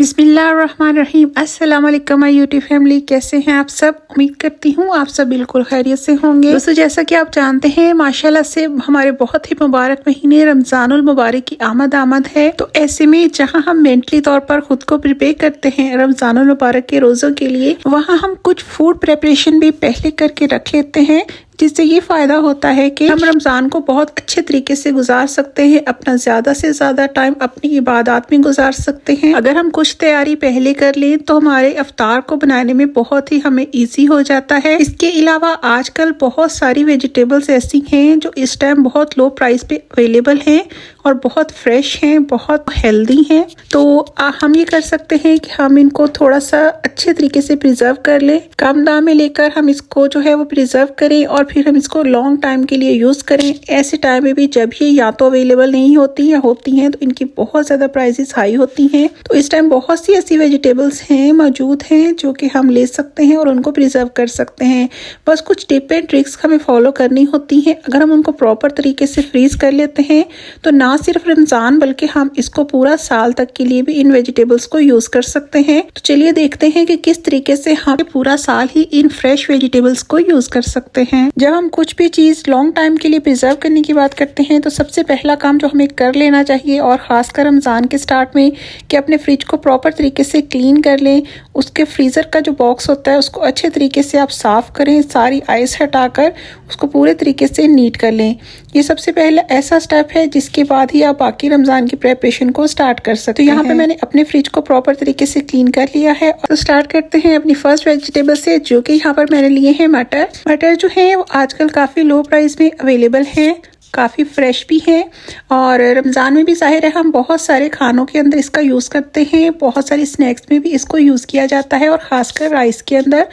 बिस्मिल्लाहिर्रहमानिर्रहीम। अस्सलाम वालेकुम माय यूट्यूब फैमिली, कैसे हैं आप सब। उम्मीद करती हूँ आप सब बिल्कुल खैरियत से होंगे। दोस्तों, जैसा कि आप जानते हैं माशाल्लाह से हमारे बहुत ही मुबारक महीने रमजानुल मुबारक की आमद है। तो ऐसे में जहाँ हम मेंटली तौर पर खुद को प्रिपेयर करते हैं रमजानुल मुबारक के रोज़ों के लिए, वहाँ हम कुछ फूड प्रिपरेशन भी पहले करके रख लेते हैं, जिससे ये फायदा होता है कि हम रमजान को बहुत अच्छे तरीके से गुजार सकते हैं, अपना ज्यादा से ज्यादा टाइम अपनी इबादत में गुजार सकते हैं। अगर हम कुछ तैयारी पहले कर लें तो हमारे इफ्तार को बनाने में बहुत ही हमें इजी हो जाता है। इसके अलावा आजकल बहुत सारी वेजिटेबल्स ऐसी हैं जो इस टाइम बहुत लो प्राइस पे अवेलेबल हैं और बहुत फ्रेश हैं, बहुत हेल्दी हैं। तो हम ये कर सकते हैं कि हम इनको थोड़ा सा अच्छे तरीके से प्रिजर्व कर लें, कम दाम में लेकर हम इसको जो है वो प्रिजर्व करें और फिर हम इसको लॉन्ग टाइम के लिए यूज करें। ऐसे टाइम में भी जब ये या तो अवेलेबल नहीं होती या होती हैं तो इनकी बहुत ज्यादा प्राइसेस हाई होती हैं। तो इस टाइम बहुत सी ऐसी वेजिटेबल्स हैं मौजूद हैं जो कि हम ले सकते हैं और उनको प्रिजर्व कर सकते हैं। बस कुछ टिप एंड ट्रिक्स हमें फॉलो करनी होती हैं। अगर हम उनको प्रॉपर तरीके से फ्रीज कर लेते हैं तो ना सिर्फ रमजान बल्कि हम इसको पूरा साल तक के लिए भी इन वेजिटेबल्स को यूज कर सकते हैं। तो चलिए देखते हैं कि किस तरीके से हम पूरा साल ही इन फ्रेश वेजिटेबल्स को यूज कर सकते हैं। जब हम कुछ भी चीज लॉन्ग टाइम के लिए प्रिजर्व करने की बात करते हैं तो सबसे पहला काम जो हमें कर लेना चाहिए, और खासकर रमजान के स्टार्ट में, कि अपने फ्रिज को प्रॉपर तरीके से क्लीन कर लें। उसके फ्रीजर का जो बॉक्स होता है उसको अच्छे तरीके से आप साफ करें, सारी आइस हटाकर उसको पूरे तरीके से नीट कर लें। ये सबसे पहला ऐसा स्टेप है जिसके बाद ही आप बाकी रमजान की प्रिपरेशन को स्टार्ट कर सकते हैं। तो यहाँ पे मैंने अपने फ्रिज को प्रॉपर तरीके से क्लीन कर लिया है। तो स्टार्ट करते हैं अपनी फर्स्ट वेजिटेबल से, जो कि यहाँ पर मैंने लिए हैं मटर। मटर जो है वो आजकल काफी लो प्राइस में अवेलेबल हैं, काफ़ी फ्रेश भी हैं और रमज़ान में भी ज़ाहिर है हम बहुत सारे खानों के अंदर इसका यूज़ करते हैं, बहुत सारी स्नैक्स में भी इसको यूज़ किया जाता है और ख़ासकर राइस के अंदर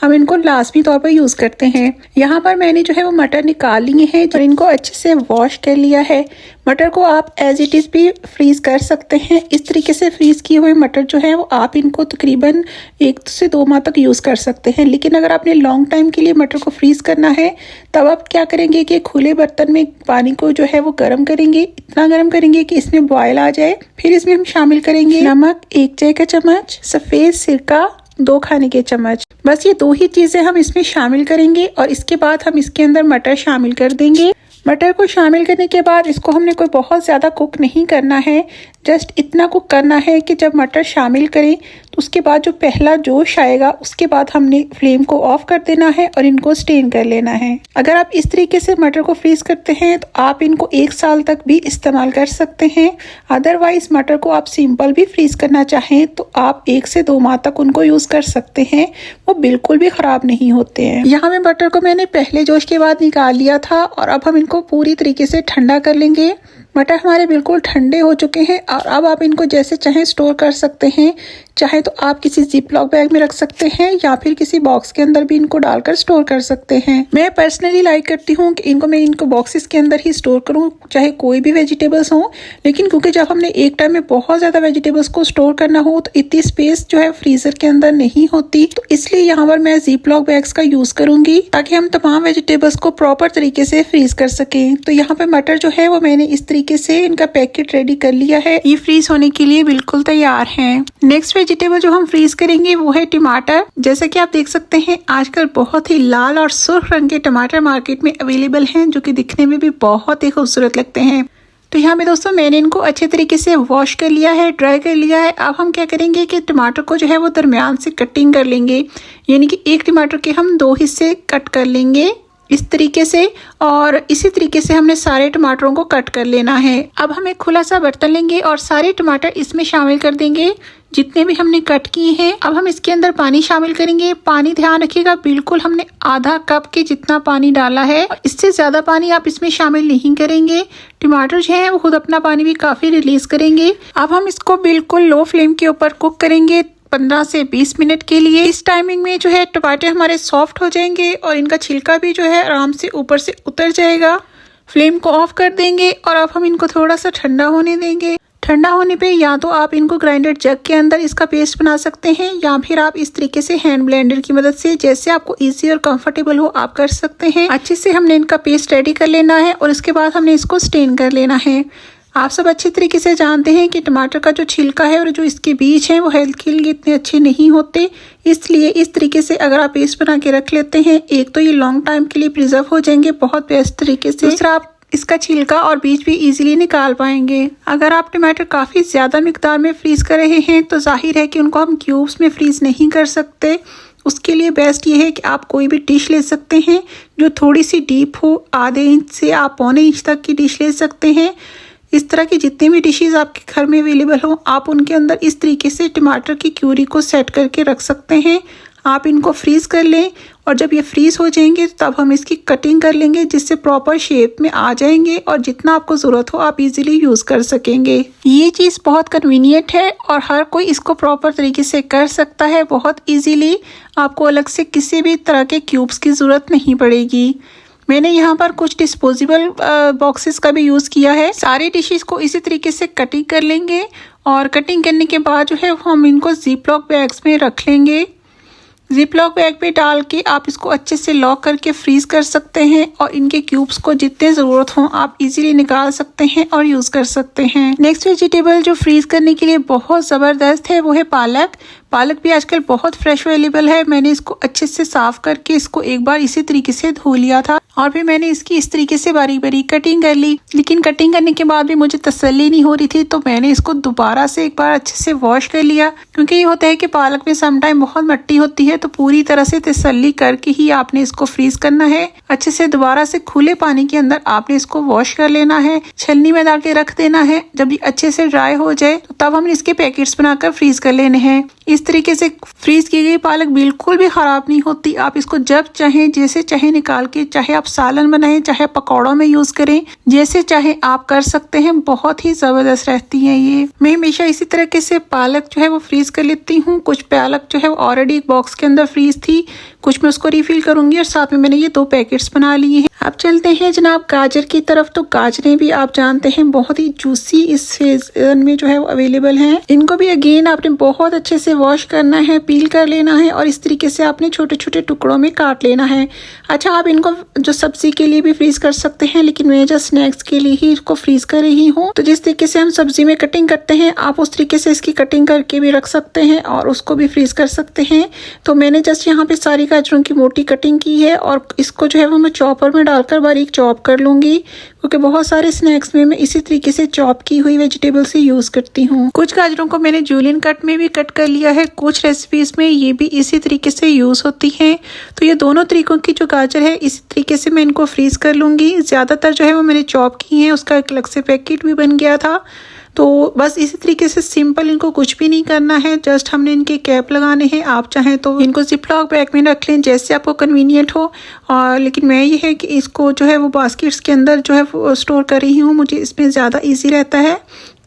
हम इनको लाजमी तौर पर यूज़ करते हैं। यहाँ पर मैंने जो है वो मटर निकाल लिए हैं और इनको अच्छे से वॉश कर लिया है। मटर को आप एज इट इज़ भी फ्रीज़ कर सकते हैं। इस तरीके से फ्रीज़ किए हुए मटर जो है वो आप इनको तकरीबन 1 से 2 माह तक यूज़ कर सकते हैं। लेकिन अगर आपने लॉन्ग टाइम के लिए मटर को फ्रीज़ करना है तब आप क्या करेंगे कि खुले बर्तन में पानी को जो है वो गर्म करेंगे, इतना गर्म करेंगे कि इसमें बॉयल आ जाए। फिर इसमें हम शामिल करेंगे नमक 1 चाय का चम्मच, सफ़ेद सिरका 2 खाने के चम्मच। बस ये 2 ही चीज़ें हम इसमें शामिल करेंगे और इसके बाद हम इसके अंदर मटर शामिल कर देंगे। मटर को शामिल करने के बाद इसको हमने कोई बहुत ज़्यादा कुक नहीं करना है, जस्ट इतना कुक करना है कि जब मटर शामिल करें तो उसके बाद जो पहला जोश आएगा उसके बाद हमने फ्लेम को ऑफ कर देना है और इनको स्टेन कर लेना है। अगर आप इस तरीके से मटर को फ्रीज करते हैं तो आप इनको 1 साल तक भी इस्तेमाल कर सकते हैं। अदरवाइज मटर को आप सिंपल भी फ्रीज करना चाहें तो आप 1 से 2 माह तक उनको यूज कर सकते हैं, वो बिल्कुल भी खराब नहीं होते हैं। यहाँ में मटर को मैंने पहले जोश के बाद निकाल लिया था और अब हम इनको पूरी तरीके से ठंडा कर लेंगे। मटर हमारे बिल्कुल ठंडे हो चुके हैं और अब आप इनको जैसे चाहें स्टोर कर सकते हैं। चाहे तो आप किसी जिप लॉक बैग में रख सकते हैं या फिर किसी बॉक्स के अंदर भी इनको डालकर स्टोर कर सकते हैं। मैं पर्सनली लाइक करती हूँ कि इनको बॉक्सेस के अंदर ही स्टोर करूँ, चाहे कोई भी वेजिटेबल्स हो। लेकिन क्योंकि जब हमने एक टाइम में बहुत ज़्यादा वेजिटेबल्स को स्टोर करना हो तो इतनी स्पेस जो है फ्रीजर के अंदर नहीं होती, तो इसलिए यहाँ पर मैं जिप लॉक बैग्स का यूज़ करूँगी ताकि हम तमाम वेजिटेबल्स को प्रॉपर तरीके से फ्रीज कर सकें। तो यहाँ पे मटर जो है वो मैंने इस तरीके से इनका पैकेट रेडी कर लिया है, ये फ्रीज होने के लिए बिल्कुल तैयार है। नेक्स्ट वेजिटेबल जो हम फ्रीज करेंगे वो है टमाटर। जैसा कि आप देख सकते हैं आजकल बहुत ही लाल और सुर्ख रंग के टमाटर मार्केट में अवेलेबल हैं, जो कि दिखने में भी बहुत ही खूबसूरत लगते हैं। तो यहाँ पे दोस्तों मैंने इनको अच्छे तरीके से वॉश कर लिया है, ड्राई कर लिया है। अब हम क्या करेंगे कि टमाटर को जो है वो दरमियान से कटिंग कर लेंगे, यानी कि एक टमाटर के हम 2 हिस्से कट कर लेंगे इस तरीके से, और इसी तरीके से हमने सारे टमाटरों को कट कर लेना है। अब हम एक खुला सा बर्तन लेंगे और सारे टमाटर इसमें शामिल कर देंगे जितने भी हमने कट किए हैं। अब हम इसके अंदर पानी शामिल करेंगे। पानी ध्यान रखिएगा, बिल्कुल हमने आधा कप के जितना पानी डाला है, इससे ज्यादा पानी आप इसमें शामिल नहीं करेंगे। टमाटर जो है वो खुद अपना पानी भी काफी रिलीज करेंगे। अब हम इसको बिल्कुल लो फ्लेम के ऊपर कुक करेंगे 15 से 20 मिनट के लिए। इस टाइमिंग में जो है टमाटर हमारे सॉफ्ट हो जाएंगे और इनका छिलका भी जो है आराम से ऊपर से उतर जाएगा। फ्लेम को ऑफ कर देंगे और अब हम इनको थोड़ा सा ठंडा होने देंगे। ठंडा होने पे या तो आप इनको ग्राइंडर जग के अंदर इसका पेस्ट बना सकते हैं या फिर आप इस तरीके से हैंड ब्लेंडर की मदद से, जैसे आपको इजी और कंफर्टेबल हो आप कर सकते हैं। अच्छे से हमने इनका पेस्ट रेडी कर लेना है और इसके बाद हमने इसको स्टेन कर लेना है। आप सब अच्छे तरीके से जानते हैं कि टमाटर का जो छिलका है और जो इसके बीज हैं वो हेल्थ के लिए इतने अच्छे नहीं होते, इसलिए इस तरीके से अगर आप पेस्ट बना के रख लेते हैं, एक तो ये लॉन्ग टाइम के लिए प्रिजर्व हो जाएंगे बहुत बेस्ट तरीके से, दूसरा आप इसका छिलका और बीज भी इजीली निकाल पाएंगे। अगर आप टमाटर काफ़ी ज़्यादा मिकदार में फ्रीज कर रहे हैं तो जाहिर है कि उनको हम क्यूब्स में फ्रीज नहीं कर सकते। उसके लिए बेस्ट ये है कि आप कोई भी डिश ले सकते हैं जो थोड़ी सी डीप हो, आधे इंच से आप पौने इंच तक की डिश ले सकते हैं। इस तरह की जितनी भी डिशेस आपके घर में अवेलेबल हो, आप उनके अंदर इस तरीके से टमाटर की क्यूरी को सेट करके रख सकते हैं। आप इनको फ्रीज कर लें और जब ये फ्रीज हो जाएंगे तब हम इसकी कटिंग कर लेंगे जिससे प्रॉपर शेप में आ जाएंगे और जितना आपको ज़रूरत हो आप इजीली यूज़ कर सकेंगे। ये चीज़ बहुत कन्वीनियंट है और हर कोई इसको प्रॉपर तरीके से कर सकता है बहुत इजीली। आपको अलग से किसी भी तरह के क्यूब्स की ज़रूरत नहीं पड़ेगी। मैंने यहाँ पर कुछ डिस्पोजेबल बॉक्सेस का भी यूज़ किया है। सारी डिशेस को इसी तरीके से कटिंग कर लेंगे और कटिंग करने के बाद जो है हम इनको जिप लॉक बैग्स में रख लेंगे। जिप लॉक बैग पे डाल के आप इसको अच्छे से लॉक करके फ्रीज कर सकते हैं और इनके क्यूब्स को जितने ज़रूरत हो आप इजीली निकाल सकते हैं और यूज़ कर सकते हैं। नेक्स्ट वेजिटेबल जो फ्रीज करने के लिए बहुत ज़बरदस्त है वो है पालक। पालक भी आजकल बहुत फ्रेश अवेलेबल है। मैंने इसको अच्छे से साफ करके इसको एक बार इसी तरीके से धो लिया था और फिर मैंने इसकी इस तरीके से बारीक बारीक कटिंग कर ली, लेकिन कटिंग करने के बाद भी मुझे तसल्ली नहीं हो रही थी तो मैंने इसको दोबारा से एक बार अच्छे से वॉश कर लिया, क्योंकि ये होता है कि पालक में समटाइम बहुत मिट्टी होती है, तो पूरी तरह से तसल्ली करके ही आपने इसको फ्रीज करना है। अच्छे से दोबारा से खुले पानी के अंदर आपने इसको वॉश कर लेना है, छलनी में डाल के रख देना है। जब ये अच्छे से ड्राई हो जाए तो तब हम इसके पैकेट्स बनाकर फ्रीज कर लेने हैं। इस तरीके से फ्रीज की गई पालक बिल्कुल भी खराब नहीं होती। आप इसको जब चाहे जैसे चाहे निकाल के, चाहे आप सालन बनाएं, चाहे पकौड़ों में यूज करें, जैसे चाहे आप कर सकते हैं। बहुत ही जबरदस्त रहती है ये। मैं हमेशा इसी तरीके से पालक जो है वो फ्रीज कर लेती हूँ। कुछ पालक जो है वो ऑलरेडी एक बॉक्स के अंदर फ्रीज थी, कुछ मैं उसको रिफिल करूंगी और साथ में मैंने ये 2 पैकेट्स बना लिए हैं। अब चलते हैं जनाब गाजर की तरफ। तो गाजरें भी आप जानते हैं बहुत ही जूसी इस सीजन में जो है वो अवेलेबल हैं। इनको भी अगेन आपने बहुत अच्छे से वॉश करना है, पील कर लेना है और इस तरीके से आपने छोटे छोटे टुकड़ों में काट लेना है। अच्छा, आप इनको जो सब्जी के लिए भी फ्रीज कर सकते हैं, लेकिन मैं जो स्नैक्स के लिए ही इसको फ्रीज कर रही हूँ। तो जिस तरीके से हम सब्जी में कटिंग करते हैं आप उस तरीके से इसकी कटिंग करके भी रख सकते हैं और उसको भी फ्रीज कर सकते हैं। तो मैंने जस्ट यहाँ पे सारी गाजरों की मोटी कटिंग की है और इसको जो है वो मैं चॉपर में डालकर बारीक चॉप कर लूंगी, क्योंकि बहुत सारे स्नैक्स में मैं इसी तरीके से चॉप की हुई वेजिटेबल से यूज करती हूँ। कुछ गाजरों को मैंने जूलियन कट में भी कट कर लिया है, कुछ रेसिपीज में ये भी इसी तरीके से यूज होती हैं। तो ये दोनों तरीकों की जो गाजर है इसी तरीके से मैं इनको फ्रीज कर लूंगी। ज्यादातर जो है वो मैंने चॉप की है, उसका एक अलग से पैकेट भी बन गया था। तो बस इसी तरीके से सिंपल, इनको कुछ भी नहीं करना है, जस्ट हमने इनके कैप लगाने हैं। आप चाहें तो इनको जिपलॉक बैग में रख लें जैसे आपको कन्वीनियंट हो, और लेकिन मैं ये है कि इसको जो है वो बास्केट्स के अंदर जो है वो स्टोर कर रही हूँ, मुझे इसमें ज़्यादा ईजी रहता है।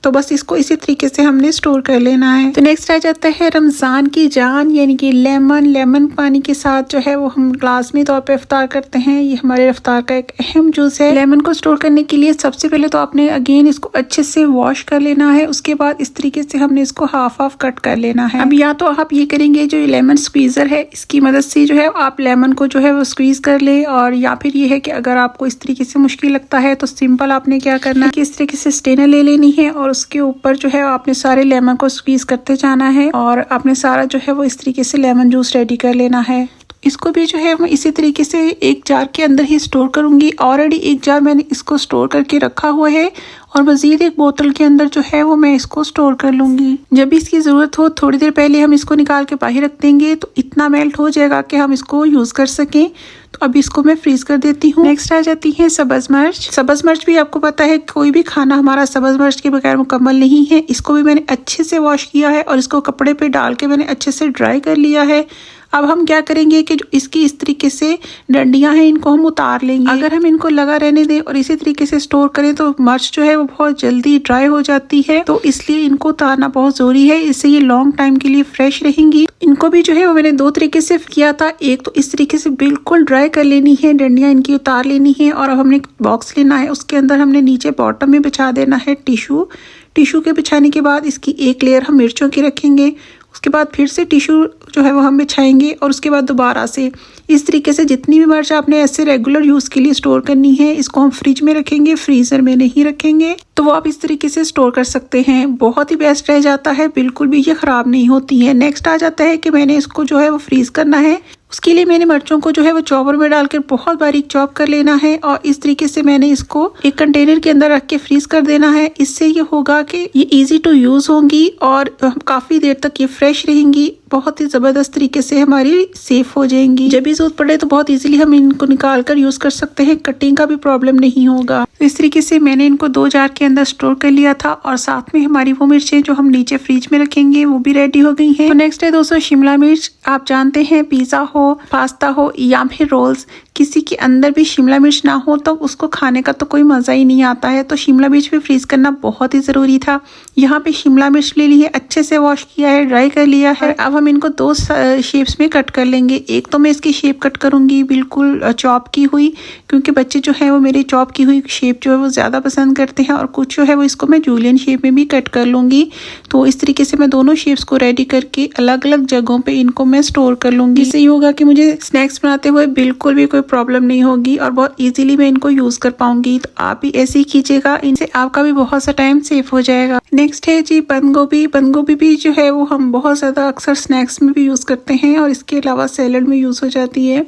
तो बस इसको इसी तरीके से हमने स्टोर कर लेना है। तो नेक्स्ट आ जाता है रमज़ान की जान, यानी कि लेमन पानी के साथ जो है वो हम लाजमी तौर पे इफ्तार करते हैं। ये हमारे इफ्तार का एक अहम जूस है। लेमन को स्टोर करने के लिए सबसे पहले तो आपने अगेन इसको अच्छे से वॉश कर लेना है, उसके बाद इस तरीके से हमने इसको हाफ कट कर लेना है। अब या तो आप ये करेंगे जो लेमन स्क्वीजर है इसकी मदद से जो है आप लेमन को जो है वो स्क्वीज कर ले, और या फिर ये है कि अगर आपको इस तरीके से मुश्किल लगता है तो सिंपल आपने क्या करना है कि इस तरीके से स्ट्रेनर ले लेनी है और उसके ऊपर जो है आपने सारे लेमन को स्क्वीज करते जाना है और आपने सारा जो है वो इस तरीके से लेमन जूस रेडी कर लेना है। इसको भी जो है मैं इसी तरीके से एक जार के अंदर ही स्टोर करूंगी। ऑलरेडी एक जार मैंने इसको स्टोर करके रखा हुआ है और मजीद एक बोतल के अंदर जो है वो मैं इसको स्टोर कर लूंगी। जब भी इसकी जरूरत हो थोड़ी देर पहले हम इसको निकाल के बाहर रख देंगे तो इतना मेल्ट हो जाएगा कि हम इसको यूज कर सकें। तो अब इसको मैं फ्रीज कर देती हूँ। नेक्स्ट आ जाती है सब्ज मिर्च। सब्ज मिर्च भी आपको पता है कोई भी खाना हमारा सब्ज मिर्च के बगैर मुकम्मल नहीं है। इसको भी मैंने अच्छे से वॉश किया है और इसको कपड़े पे डाल के मैंने अच्छे से ड्राई कर लिया है। अब हम क्या करेंगे कि जो इसकी इस तरीके से डंडियां हैं इनको हम उतार लेंगे। अगर हम इनको लगा रहने दें और इसी तरीके से स्टोर करें तो मिर्च जो है वो बहुत जल्दी ड्राई हो जाती है, तो इसलिए इनको उतारना बहुत जरूरी है। इससे ये लॉन्ग टाइम के लिए फ्रेश रहेंगी। इनको भी जो है वो मैंने 2 तरीके से किया था। एक तो इस तरीके से बिल्कुल ड्राई कर लेनी है, डंडियां इनकी उतार लेनी है, और अब हमने बॉक्स लेना है, उसके अंदर हमने नीचे बॉटम में बिछा देना है टिश्यू के बिछाने के बाद इसकी एक लेयर हम मिर्चों की रखेंगे, उसके बाद फिर से टिश्यू जो है वो हम बिछाएंगे और उसके बाद दोबारा से इस तरीके से जितनी भी मिर्च आपने ऐसे रेगुलर यूज़ के लिए स्टोर करनी है, इसको हम फ्रिज में रखेंगे, फ्रीज़र में नहीं रखेंगे। तो वो आप इस तरीके से स्टोर कर सकते हैं, बहुत ही बेस्ट रह जाता है, बिल्कुल भी ये ख़राब नहीं होती है। नेक्स्ट आ जाता है कि मैंने इसको जो है वो फ्रीज़ करना है। उसके लिए मैंने मिर्चों को जो है वो चॉपर में डालकर बहुत बारीक चॉप कर लेना है और इस तरीके से मैंने इसको एक कंटेनर के अंदर रख के फ्रीज कर देना है। इससे ये होगा कि ये इजी टू यूज होंगी और काफी देर तक ये फ्रेश रहेंगी, बहुत ही जबरदस्त तरीके से हमारी सेफ हो जाएंगी। जब भी जरूरत पड़े तो बहुत इजीली हम इनको निकाल कर यूज कर सकते हैं, कटिंग का भी प्रॉब्लम नहीं होगा। तो इस तरीके से मैंने इनको 2 जार के अंदर स्टोर कर लिया था और साथ में हमारी वो मिर्चें जो हम नीचे फ्रिज में रखेंगे वो भी रेडी हो गई हैं। तो नेक्स्ट है दोस्तों शिमला मिर्च। आप जानते हैं पिज्जा हो, पास्ता हो या फिर रोल्स, किसी के अंदर भी शिमला मिर्च ना हो तो उसको खाने का तो कोई मज़ा ही नहीं आता है। तो शिमला मिर्च भी फ्रीज करना बहुत ही ज़रूरी था। यहाँ पे शिमला मिर्च ले ली है, अच्छे से वॉश किया है, ड्राई कर लिया है। अब हम इनको 2 शेप्स में कट कर लेंगे। एक तो मैं इसकी शेप कट करूँगी बिल्कुल चॉप की हुई, क्योंकि बच्चे जो है वो मेरी चॉप की हुई शेप जो है वो ज़्यादा पसंद करते हैं, और कुछ जो है वो इसको मैं जूलियन शेप में भी कट कर लूँगी। तो इस तरीके से मैं दोनों शेप्स को रेडी करके अलग अलग जगहों पर इनको मैं स्टोर कर लूँगी। इससे ये होगा कि मुझे स्नैक्स बनाते हुए बिल्कुल भी कोई प्रॉब्लम नहीं होगी और बहुत इजीली मैं इनको यूज कर पाऊंगी। तो आप भी ऐसे ही कीजिएगा, इनसे आपका भी बहुत सा टाइम सेव हो जाएगा। नेक्स्ट है जी बंद गोभी। बंद गोभी भी जो है वो हम बहुत ज़्यादा अक्सर स्नैक्स में भी यूज़ करते हैं और इसके अलावा सैलड में यूज़ हो जाती है,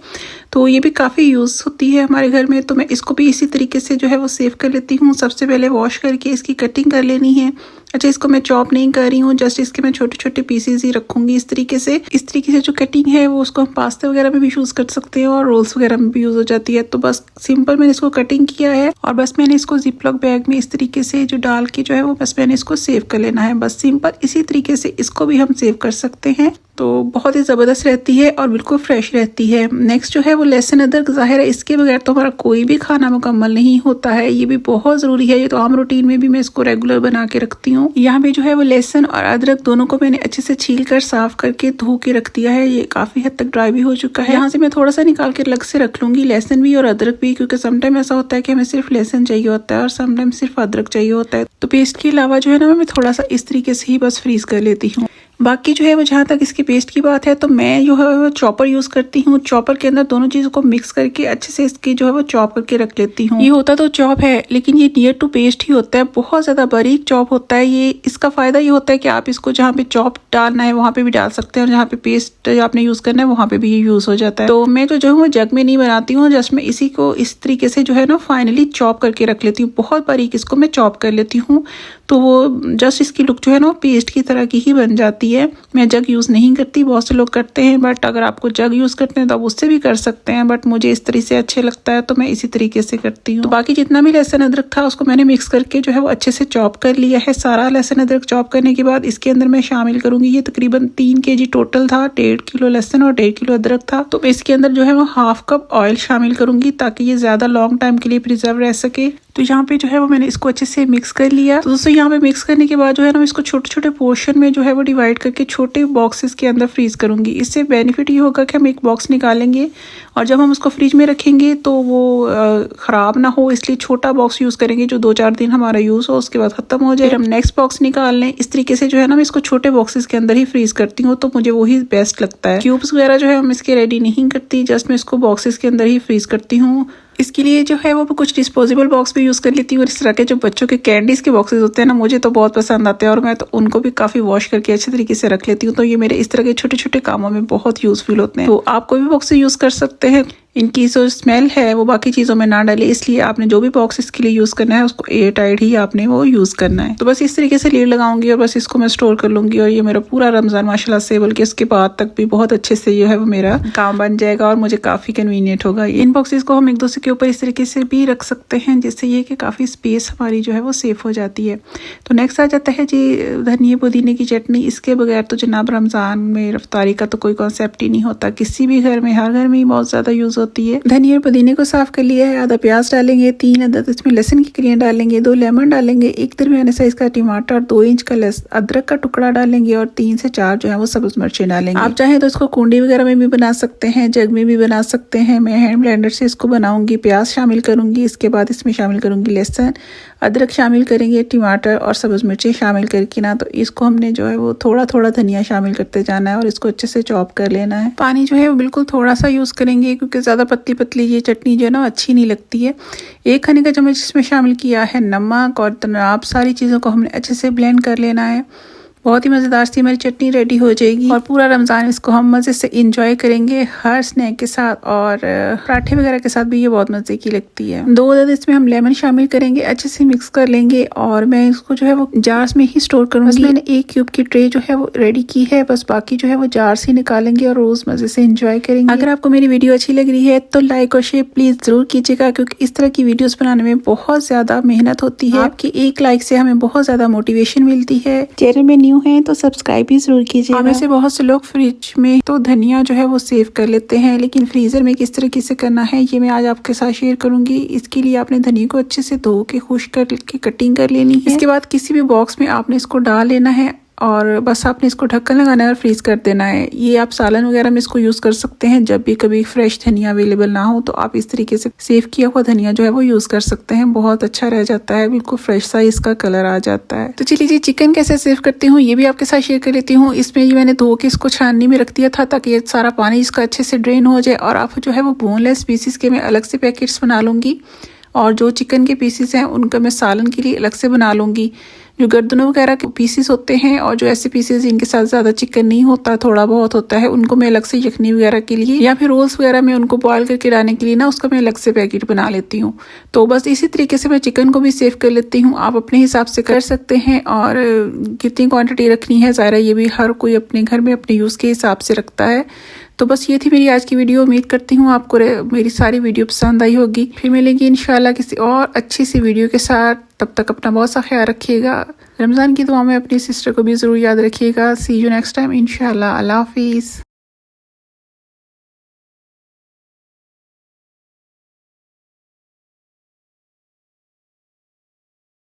तो ये भी काफ़ी यूज़ होती है हमारे घर में। तो मैं इसको भी इसी तरीके से जो है वो सेव कर लेती हूँ। सबसे पहले वॉश करके इसकी कटिंग कर लेनी है। अच्छा, इसको मैं चॉप नहीं कर रही हूँ, जस्ट इसके मैं छोटे छोटे पीसेस ही रखूंगी इस तरीके से। इस तरीके से जो कटिंग है वो उसको हम पास्ता वगैरह में भी यूज़ कर सकते हैं और रोल्स वगैरह में भी यूज़ हो जाती है। तो बस सिंपल मैंने इसको कटिंग किया है और बस मैंने इसको जिपलॉक बैग में इस तरीके से जो डाल के जो है वो बस मैंने इसको सेव कर लेना है। बस सिंपल इसी तरीके से इसको भी हम सेव कर सकते हैं। तो बहुत ही ज़बरदस्त रहती है और बिल्कुल फ्रेश रहती है। नेक्स्ट जो है वो लहसुन अदरक। ज़ाहिर है इसके बगैर तो हमारा कोई भी खाना मुकम्मल नहीं होता है, ये भी बहुत ज़रूरी है। ये तो आम रूटीन में भी मैं इसको रेगुलर बना के रखती हूँ। यहाँ पे जो है वो लहसुन और अदरक दोनों को मैंने अच्छे से छील कर साफ करके धो के रख दिया है। ये काफ़ी हद तक ड्राई भी हो चुका है। यहाँ से मैं थोड़ा सा निकाल के अलग से रख लूँगी, लहसुन भी और अदरक भी, क्योंकि समटाइम ऐसा होता है कि हमें सिर्फ लहसुन चाहिए होता है और समटाइम सिर्फ अदरक चाहिए होता है। तो पेस्ट के अलावा जो है ना मैं थोड़ा सा इस तरीके से ही बस फ्रीज कर लेती हूँ। बाकी जो है वो जहाँ तक इसकी पेस्ट की बात है तो मैं जो है वो चॉपर यूज़ करती हूँ। चॉपर के अंदर दोनों चीज़ों को मिक्स करके अच्छे से इसकी जो है वो चॉप करके रख लेती हूँ। ये होता तो चॉप है लेकिन ये नियर टू पेस्ट ही होता है, बहुत ज़्यादा बारीक चॉप होता है ये। इसका फ़ायदा ये होता है कि आप इसको जहाँ पे चॉप डालना है वहाँ पे भी डाल सकते हैं और जहाँ पे पेस्ट आपने यूज़ करना है वहाँ पे भी ये यूज़ हो जाता है। तो मैं तो जो है जग में नहीं बनाती हूँ, जस्ट मैं इसी को इस तरीके से जो है ना फाइनली चॉप करके रख लेती हूँ। बहुत बारीक इसको मैं चॉप कर लेती हूँ, तो वो जस्ट इसकी लुक जो है ना पेस्ट की तरह की ही बन जाती है। मैं जग यूज़ नहीं करती, बहुत से लोग करते हैं, बट अगर आपको जग यूज़ करते हैं तो आप उससे भी कर सकते हैं, बट मुझे इस तरीके से अच्छे लगता है तो मैं इसी तरीके से करती हूँ। तो बाकी जितना भी लहसुन अदरक था उसको मैंने मिक्स करके जो है वो अच्छे से चॉप कर लिया है। सारा लहसुन अदरक चॉप करने के बाद इसके अंदर मैं शामिल करूंगी, ये तकरीबन 3 kg टोटल था, 1.5 किलो लहसुन और 1.5 किलो अदरक था। तो इसके अंदर जो है वो 1/2 कप ऑयल शामिल करूंगी ताकि ये ज़्यादा लॉन्ग टाइम के लिए प्रिजर्व रह सके। तो यहाँ पे जो है वो मैंने इसको अच्छे से मिक्स कर लिया। तो दोस्तों यहाँ पे मिक्स करने के बाद जो है ना इसको छोटे छोटे पोर्शन में जो है वो डिवाइड करके छोटे बॉक्सेस के अंदर फ्रीज करूंगी। इससे बेनिफिट ये होगा कि हम एक बॉक्स निकालेंगे और जब हम उसको फ्रिज में रखेंगे तो वो ख़राब ना हो, इसलिए छोटा बॉक्स यूज़ करेंगे जो 2-4 दिन हमारा यूज़ हो, उसके बाद ख़त्म हो जाए। हम नेक्स्ट बॉक्स निकाल लें। इस तरीके से जो है ना मैं इसको छोटे बॉक्सेस के अंदर ही फ्रीज करती हूँ, तो मुझे वही बेस्ट लगता है। क्यूब्स वगैरह जो है हम इसके रेडी नहीं करती, जस्ट मैं इसको बॉक्सेस के अंदर ही फ्रीज करती हूँ। इसके लिए जो है वो कुछ डिस्पोजेबल बॉक्स भी यूज़ कर लेती हूँ। और इस तरह के जो बच्चों के कैंडीज़ के बॉक्सेस होते हैं ना, मुझे तो बहुत पसंद आते हैं और मैं तो उनको भी काफ़ी वॉश करके अच्छे तरीके से रख लेती हूँ। तो ये मेरे इस तरह के छोटे छोटे कामों में बहुत यूज़फुल होते हैं। तो आप कोई भी बॉक्स यूज़ कर सकते हैं। इनकी जो स्मेल है वो बाकी चीज़ों में ना डाले, इसलिए आपने जो भी बॉक्स इसके लिए यूज़ करना है उसको एयर टाइट ही आपने वो यूज़ करना है। तो बस इस तरीके से लीड लगाऊंगी और बस इसको मैं स्टोर कर लूँगी और ये मेरा पूरा रमज़ान माशाल्लाह से बल्कि इसके बाद तक भी बहुत अच्छे से जो है वो मेरा काम बन जाएगा और मुझे काफ़ी कन्वीनियंट होगा। इन बॉक्सेस को हम एक दूसरे के ऊपर इस तरीके से भी रख सकते हैं जिससे ये कि काफ़ी स्पेस हमारी जो है वो सेफ हो जाती है। तो नेक्स्ट आ जाता है जी धनिया पुदीने की चटनी। इसके बगैर तो जनाब रमज़ान में रफ्तारी का तो कोई कॉन्सेप्ट ही नहीं होता। किसी भी घर में, हर घर में ही बहुत ज़्यादा यूज़ होती है। धनिया और पुदीने को साफ कर लिया है, आधा प्याज डालेंगे, 3 अदद इसमें लहसुन की कलियां डालेंगे, 2 लेमन डालेंगे, 1 दरमियाने साइज का टमाटर, 2 इंच का अदरक का टुकड़ा डालेंगे और 3 से 4 जो है वो सब्ज मिर्चें डालेंगे। आप चाहे तो इसको कुंडी वगैरह में भी बना सकते हैं, जग में भी बना सकते हैं। मैं हैंड ब्लेंडर से इसको बनाऊंगी। प्याज शामिल करूंगी, इसके बाद इसमें शामिल करूंगी लहसुन, अदरक शामिल करेंगे, टमाटर और सब्ज मिर्चें शामिल करके ना तो इसको हमने जो है वो थोड़ा थोड़ा धनिया शामिल करते जाना है और इसको अच्छे से चॉप कर लेना है। पानी जो है वो बिल्कुल थोड़ा सा यूज़ करेंगे क्योंकि ज़्यादा पतली पतली ये चटनी जो है ना अच्छी नहीं लगती है। 1 खाने का चम्मच इसमें शामिल किया है नमक और तनाब। सारी चीज़ों को हमने अच्छे से ब्लेंड कर लेना है। बहुत ही मज़ेदार सी हमारी चटनी रेडी हो जाएगी और पूरा रमज़ान इसको हम मज़े से इंजॉय करेंगे हर स्नैक के साथ और पराठे वगैरह के साथ भी ये बहुत मज़े की लगती है। 2 अदद इसमें हम लेमन शामिल करेंगे, अच्छे से मिक्स कर लेंगे और मैं इसको जो है वो जार्स में ही स्टोर करूँगी। मैंने 1 क्यूब की ट्रे जो है वो रेडी की है, बस बाकी जो है वो जार से निकालेंगे और रोज़ मज़े से इंजॉय करेंगे। अगर आपको मेरी वीडियो अच्छी लग रही है तो लाइक और शेयर प्लीज़ ज़रूर कीजिएगा क्योंकि इस तरह की वीडियोज़ बनाने में बहुत ज़्यादा मेहनत होती है। आपकी 1 लाइक से हमें बहुत ज़्यादा मोटिवेशन मिलती है। चैनल में न्यू है तो सब्सक्राइब भी जरूर कीजिए। हमें से बहुत से लोग फ्रिज में तो धनिया जो है वो सेव कर लेते हैं, लेकिन फ्रीजर में किस तरीके से करना है ये मैं आज आपके साथ शेयर करूंगी। इसके लिए आपने धनिया को अच्छे से धो के खुश्क करके कटिंग कर लेनी है। इसके बाद किसी भी बॉक्स में आपने इसको डाल लेना है और बस आपने इसको ढक्कन लगाना है और फ्रीज कर देना है। ये आप सालन वगैरह में इसको यूज़ कर सकते हैं। जब भी कभी फ्रेश धनिया अवेलेबल ना हो तो आप इस तरीके से सेव किया हुआ धनिया जो है वो यूज़ कर सकते हैं। बहुत अच्छा रह जाता है, बिल्कुल फ्रेश सा इसका कलर आ जाता है। तो चलिए जी, चिकन कैसे सेव करती हूँ ये भी आपके साथ शेयर कर लेती हूँ। इसमें ये मैंने धो के इसको छाननी में रख दिया था ताकि ये सारा पानी इसका अच्छे से ड्रेन हो जाए और आप जो है वो बोनलेस पीसेस के मैं अलग से पैकेट्स बना लूँगी और जो चिकन के पीसेस हैं उनका मैं सालन के लिए अलग से बना लूँगी। जो गर्दनों वगैरह के पीसेस होते हैं और जो ऐसे पीसेस जिनके साथ ज़्यादा चिकन नहीं होता, थोड़ा बहुत होता है, उनको मैं अलग से यखनी वगैरह के लिए या फिर रोल्स वगैरह में उनको बॉयल करके डालने के लिए ना उसका मैं अलग से पैकेट बना लेती हूँ। तो बस इसी तरीके से मैं चिकन को भी सेव कर लेती हूँ। आप अपने हिसाब से कर सकते हैं और कितनी क्वांटिटी रखनी है ज़ाहिर ये भी हर कोई अपने घर में अपने यूज़ के हिसाब से रखता है। तो बस ये थी मेरी आज की वीडियो। उम्मीद करती हूँ आपको मेरी सारी वीडियो पसंद आई होगी। फिर मिलेंगी इंशाल्लाह किसी और अच्छी सी वीडियो के साथ। तब तक अपना बहुत सा ख्याल रखिएगा। रमज़ान की दुआ में अपनी सिस्टर को भी ज़रूर याद रखिएगा। सी यू नेक्स्ट टाइम इंशाल्लाह। अल्लाह हाफिज़।